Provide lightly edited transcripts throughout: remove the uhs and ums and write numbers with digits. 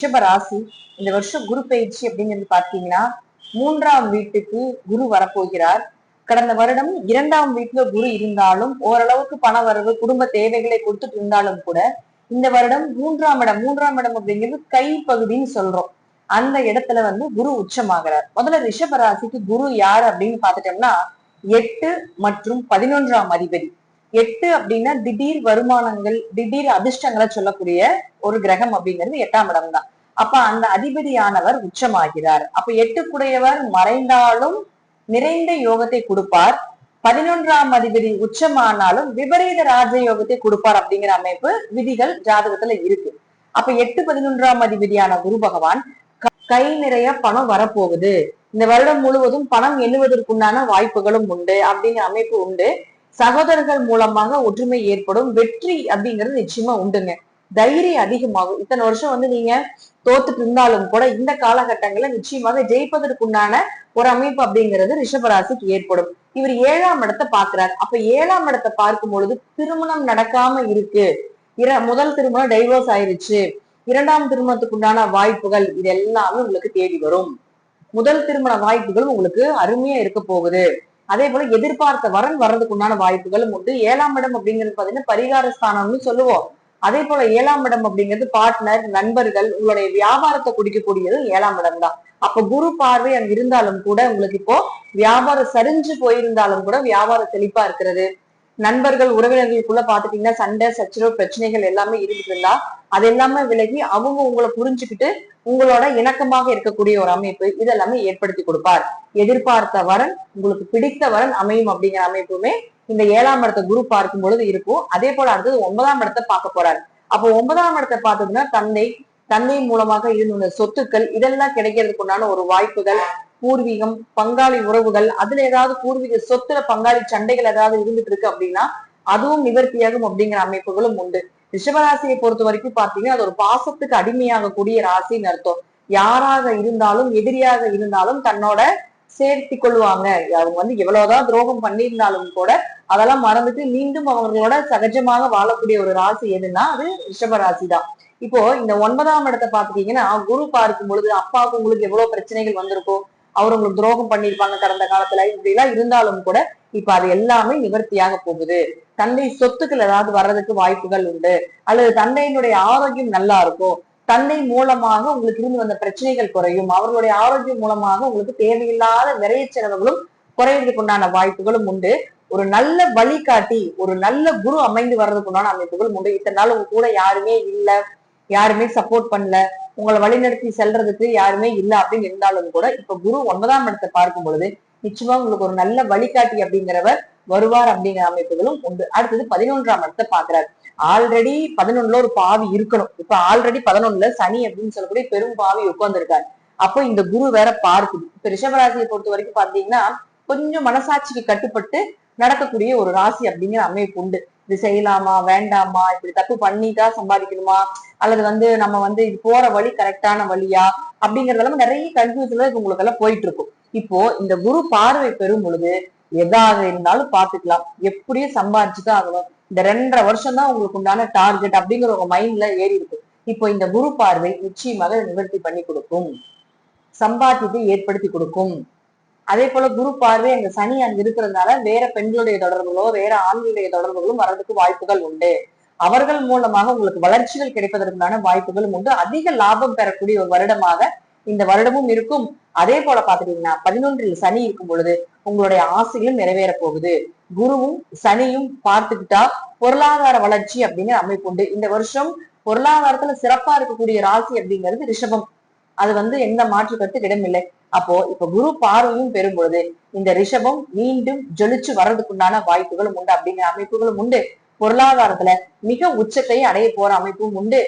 ரிஷப ராசி இந்த வருஷம் குரு பயிற்சி அப்படிங்கிறது பாத்தீங்கன்னா 3ஆம் வீட்டுக்கு குரு வரப்போகிறார். கடந்த வருடம் 2ஆம் வீட்டுல குரு இருந்தாலும் ஓரளவுக்கு பண வரவு குடும்ப தேவைகளை கொடுத்துட்டு இருந்தாலும் கூட இந்த வருடம் 3ஆம் இடம் அப்படிங்கிறது கை பகுதின்னு சொல்றோம். அந்த இடத்துல குரு உச்சமாகிறார். முதல்ல ரிஷப ராசிக்கு குரு யாரு அப்படின்னு பாத்துட்டோம்னா 8 மற்றும் 11ஆம் அதிபதி. 8 அப்படின்னா திடீர் வருமானங்கள் திடீர் அதிர்ஷ்டங்களை சொல்லக்கூடிய ஒரு கிரகம் அப்படிங்கிறது 8ஆம் இடம் தான். அப்ப அந்த அதிபதியானவர் உச்சமாகிறார். அப்ப 8 மறைந்தாலும் நிறைந்த யோகத்தை கொடுப்பார். 11ஆம் அதிபதி உச்சமானாலும் விபரீத ராஜயோகத்தை கொடுப்பார் அப்படிங்கிற அமைப்பு விதிகள் ஜாதகத்துல இருக்கு. அப்ப 8 11ஆம் அதிபதியான குரு பகவான் கை நிறைய பணம் வரப்போகுது, இந்த வருடம் முழுவதும் பணம் எண்ணுவதற்குண்டான வாய்ப்புகளும் உண்டு அப்படிங்கிற அமைப்பு உண்டு. சகோதரர்கள் மூலமாக ஒற்றுமை ஏற்படும், வெற்றி அப்படிங்கிறது நிச்சயமா உண்டுங்க. தைரியம் அதிகமாகும். இத்தனை வருஷம் நீங்க தோத்துட்டு இருந்தாலும் கூட இந்த காலகட்டங்கள்ல நிச்சயமாக ஜெயிப்பதற்குண்டான ஒரு அமைப்பு அப்படிங்கிறது ரிஷபராசிக்கு ஏற்படும். இவர் 7ஆம் இடத்தை பாக்குறாரு. அப்ப 7ஆம் இடத்தை பார்க்கும் பொழுது திருமணம் நடக்காம இருக்கு, முதல் திருமணம் டைவோர்ஸ் ஆயிருச்சு, 2ஆம் திருமணத்துக்கு உண்டான வாய்ப்புகள் இது எல்லாமே உங்களுக்கு தேடி வரும். முதல் திருமண வாய்ப்புகள் உங்களுக்கு அருமையா இருக்க போகுது. அதே போல எதிர்பார்த்த வரன் வர்றதுக்கு உண்டான வாய்ப்புகளும் உண்டு. 7ஆம் இடம் அப்படிங்கிறது பாத்தீங்கன்னா பரிகார ஸ்தானம்னு சொல்லுவோம். அதே போல 7ஆம் இடம் அப்படிங்கிறது பார்ட்னர், நண்பர்கள், உங்களுடைய வியாபாரத்தை குடிக்கக்கூடியது 7ஆம் இடம் தான். அப்ப குரு பார்வை அங்க இருந்தாலும் கூட உங்களுக்கு இப்போ வியாபாரம் சரிஞ்சு போயிருந்தாலும் கூட வியாபாரம் செழிப்பா இருக்கிறது. நண்பர்கள் உறவினர்களுக்குள்ள பாத்துட்டீங்கன்னா சண்டை சச்சரவு பிரச்சனைகள் எல்லாமே இருந்துட்டு இருந்தா அது எல்லாமே விலகி அவங்க உங்களை புரிஞ்சுக்கிட்டு உங்களோட இணக்கமாக இருக்கக்கூடிய ஒரு அமைப்பு இதெல்லாமே ஏற்படுத்தி கொடுப்பார். எதிர்பார்த்த வரன் உங்களுக்கு பிடித்த வரன் அமையும் அப்படிங்கிற அமைப்புமே இந்த 7ஆம் இடத்தை குரு பார்க்கும் பொழுது இருக்கும். அதே போல அடுத்தது 9ஆம் இடத்தை பார்க்க போறாரு. அப்போ 9ஆம் இடத்தை பார்த்ததுன்னா தந்தை மூலமாக இருந்த சொத்துக்கள் இதெல்லாம் கிடைக்கிறதுக்கு உண்டான ஒரு வாய்ப்புகள், பூர்வீகம், பங்காளி உறவுகள், அதுல ஏதாவது பூர்வீக சொத்துல பங்காளி சண்டைகள் ஏதாவது இருந்துட்டு இருக்கு அப்படின்னா அதுவும் நிவர்த்தியாகும் அப்படிங்கிற அமைப்புகளும் உண்டு. ரிஷபராசியை பொறுத்த வரைக்கும் பாத்தீங்கன்னா அது ஒரு பாசத்துக்கு அடிமையாகக்கூடிய ராசின்னு அர்த்தம். யாராக இருந்தாலும் எதிரியாக இருந்தாலும் தன்னோட சேர்த்தி கொள்வாங்க. அவங்க எவ்வளவுதான் துரோகம் பண்ணியிருந்தாலும் கூட அதெல்லாம் மறந்துட்டு மீண்டும் அவங்களோட சகஜமாக வாழக்கூடிய ஒரு ராசி எதுன்னா அது ரிஷபராசி தான். இப்போ இந்த 9ஆம் இடத்தை பாத்துட்டீங்கன்னா குரு பார்க்கும் பொழுது அப்பாவுக்கு உங்களுக்கு எவ்வளவு பிரச்சனைகள் வந்திருக்கும், அவர் உங்களுக்கு துரோகம் பண்ணியிருப்பாங்க கடந்த காலத்துல, இப்படி எல்லாம் இருந்தாலும் கூட இப்ப அது எல்லாமே நிவர்த்தியாக போகுது. தந்தை சொத்துக்கள் ஏதாவது வர்றதுக்கு வாய்ப்புகள் உண்டு, அல்லது தந்தையினுடைய ஆரோக்கியம் நல்லா இருக்கும், தந்தை மூலமாக உங்களுக்கு இருந்து வந்த பிரச்சனைகள் குறையும், அவர்களுடைய ஆரோக்கியம் மூலமாக உங்களுக்கு தேவையில்லாத விரைய செலவுகளும் குறைவதற்கு உண்டான வாய்ப்புகளும் உண்டு. ஒரு நல்ல வழிகாட்டி ஒரு நல்ல குரு அமைந்து வர்றதுக்கு உண்டான அமைப்புகளும் உண்டு. இத்தனை நாள் உங்க கூட யாருமே இல்ல, யாருமே சப்போர்ட் பண்ணல, உங்களை வழிநடத்தி செல்றதுக்கு யாருமே இல்லை அப்படின்னு இருந்தாலும் கூட இப்ப குரு 9ஆம் இடத்தை பார்க்கும் பொழுது நிச்சயமா உங்களுக்கு ஒரு நல்ல வழிகாட்டி அப்படிங்கிறவர் வருவார் அப்படிங்கிற அமைப்புகளும் உண்டு. அடுத்தது 11ஆம் இடத்தை பாக்குறாரு. ஆல்ரெடி 11ல ஒரு பாவி இருக்கணும். இப்ப ஆல்ரெடி 11ல சனி அப்படின்னு சொல்லக்கூடிய பெரும் பாவி உட்கார்ந்துருக்காரு. அப்போ இந்த குரு வேற பார்க்குது. இப்ப ரிஷபராசியை பொறுத்த வரைக்கும் பாத்தீங்கன்னா கொஞ்சம் மனசாட்சிக்கு கட்டுப்பட்டு நடக்கக்கூடிய ஒரு ராசி அப்படிங்கிற அமைப்பு உண்டு. இது செய்யலாமா வேண்டாமா, இப்படி தப்பு பண்ணிட்டா சம்பாதிக்கணுமா, அல்லது நம்ம இது போற வழி கரெக்டான வழியா அப்படிங்கறதெல்லாம் நிறைய கன்ஃபியூஷன்ல உங்களுக்கு எல்லாம் போயிட்டு இருக்கும். இப்போ இந்த குரு பார்வை பெறும் பொழுது எதாக இருந்தாலும் பாத்துக்கலாம், எப்படியும் சம்பாதிச்சுதான் ஆகணும், இந்த 2.5 வருஷம் தான் உங்களுக்கு உண்டான டார்கெட் அப்படிங்கிற உங்க மைண்ட்ல ஏறி இருக்கு. இப்போ இந்த குரு பார்வை நிச்சயமாக நிவர்த்தி பண்ணி கொடுக்கும், சம்பாத்தியத்தை ஏற்படுத்தி கொடுக்கும். அதே போல குரு பார்வை அங்க சனி அங்க இருக்கிறதுனால வேற பெண்களுடைய தொடர்புகளோ வேற ஆண்களுடைய தொடர்புகளும் வர்றதுக்கு வாய்ப்புகள் உண்டு. அவர்கள் மூலமாக உங்களுக்கு வளர்ச்சிகள் கிடைப்பதற்கான வாய்ப்புகளும் உண்டு. அதிக லாபம் பெறக்கூடிய ஒரு வருடமாக இந்த வருடமும் இருக்கும். அதே போல பாத்துட்டீங்கன்னா 11ல் சனி இருக்கும் பொழுது உங்களுடைய ஆசைகளும் நிறைவேற போகுது. குருவும் சனியும் பார்த்துக்கிட்டா பொருளாதார வளர்ச்சி அப்படிங்கிற அமைப்பு உண்டு. இந்த வருஷம் பொருளாதாரத்துல சிறப்பா இருக்கக்கூடிய ராசி அப்படிங்கிறது ரிஷபம். அது எந்த மாற்று கருத்து இடமில்லை. அப்போ இப்ப குரு பார்வையும் பெறும் பொழுது இந்த ரிஷபம் மீண்டும் ஜொலிச்சு வர்றதுக்குண்டான வாய்ப்புகளும் உண்டு அப்படிங்கிற அமைப்புகளும் உண்டு. பொருளாதாரத்துல மிக உச்சத்தை அடைய போற அமைப்பும் உண்டு.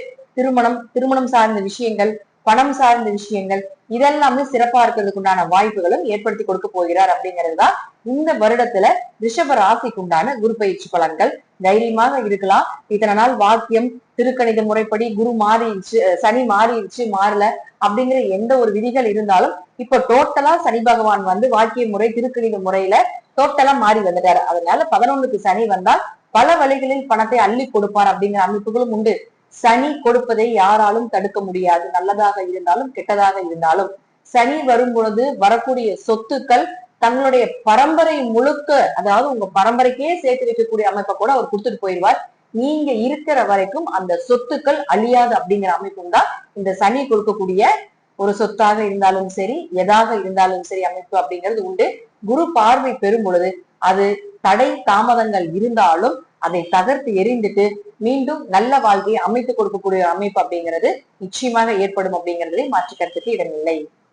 திருமணம் சார்ந்த விஷயங்கள், பணம் சார்ந்த விஷயங்கள் இதெல்லாமே சிறப்பா இருக்கிறதுக்கு உண்டான வாய்ப்புகளும் ஏற்படுத்தி கொடுக்க போகிறார் அப்படிங்கிறதுதான் இந்த வருடத்துல ரிஷப ராசிக்கு உண்டான குரு பயிற்சி பலன்கள். தைரியமாக இருக்கலாம். இத்தனை நாள் வாக்கியம் திருக்கணித முறைப்படி குரு மாறிடுச்சு, சனி மாறிடுச்சு, மாறல அப்படிங்கிற எந்த ஒரு விதிகள் இருந்தாலும் இப்ப டோட்டலா சனி பகவான் வாக்கிய முறை திருக்கணித முறையில டோட்டலா மாறி வந்துட்டாரு. அதனால 11க்கு சனி வந்தால் பல வழிகளில் பணத்தை அள்ளி கொடுப்பார் அப்படிங்கிற அமைப்புகளும் உண்டு. சனி கொடுப்பதை யாராலும் தடுக்க முடியாது. நல்லதாக இருந்தாலும் கெட்டதாக இருந்தாலும் சனி வரும் பொழுது வரக்கூடிய சொத்துக்கள் தங்களுடைய பரம்பரை முழுக்க, அதாவது உங்க பரம்பரைக்கே சேர்த்து வைக்கக்கூடிய அமைப்பை கூட அவர் கொடுத்துட்டு போயிடுவார். நீங்க இருக்கிற வரைக்கும் அந்த சொத்துக்கள் அழியாது அப்படிங்கிற அமைப்பும் தான் இந்த சனி கொடுக்கக்கூடிய ஒரு சொத்தாக இருந்தாலும் சரி, எதாக இருந்தாலும் சரி அமைப்பு அப்படிங்கிறது உண்டு. குரு பார்வை பெறும் பொழுது அது தடை தாமதங்கள் இருந்தாலும் அதை தகர்த்து எரிந்துட்டு மீண்டும் நல்ல வாழ்க்கையை அமைத்து கொடுக்கக்கூடிய அமைப்பு அப்படிங்கிறது நிச்சயமாக ஏற்படும் அப்படிங்கிறதுல மாற்று கருத்துக்கு இடமில்லை.